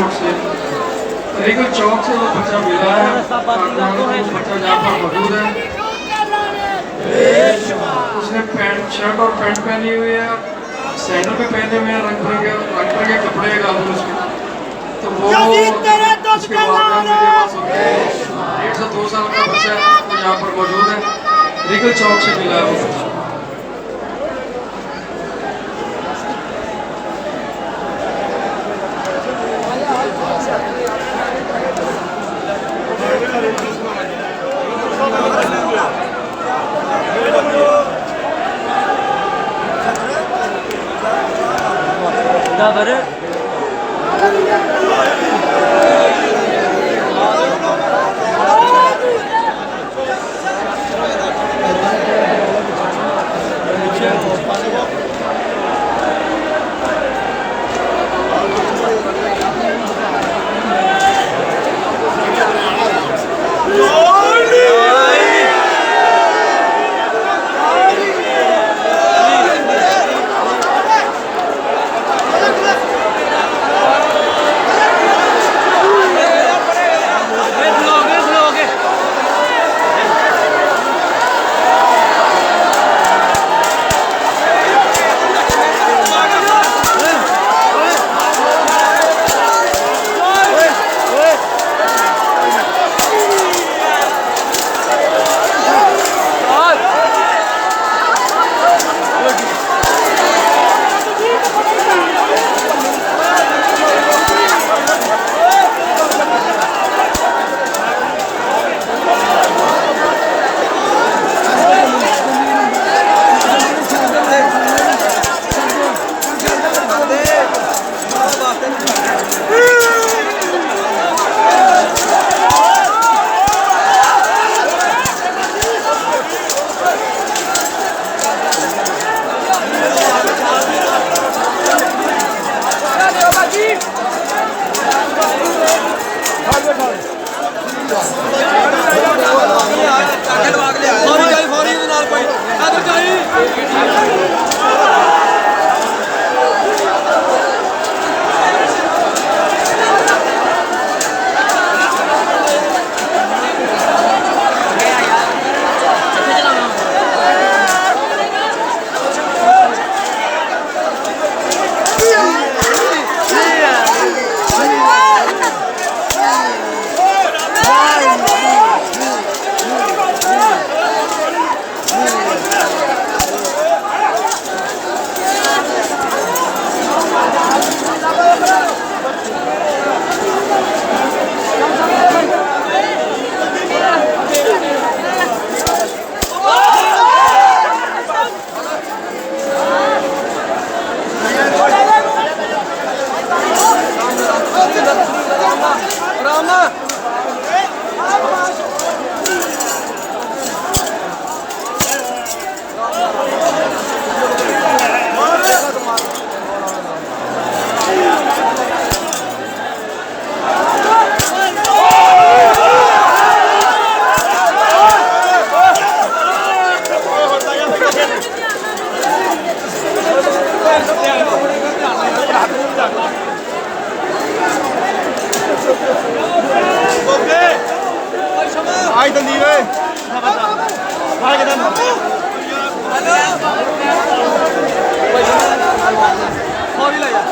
Road से Regal चौक से वो बच्चा मिला है, बच्चा जहाँ पर मौजूद है। उसने पैंट शर्ट और पैंट पहनी हुई है, सैंडल भी पहने हुए हैं, रंग बिरंगे कपड़े हैं गालों उसके। तो वो उसके वालिदैन मेरे पास होते हैं। 1.5 से 2 साल का बच्चा है, वो यहाँ पर मौजूद है। रीगल चौक से मिला है वो बच्चा। Ai Tandir ơi. Hai cái thân. Thôi đi lại à?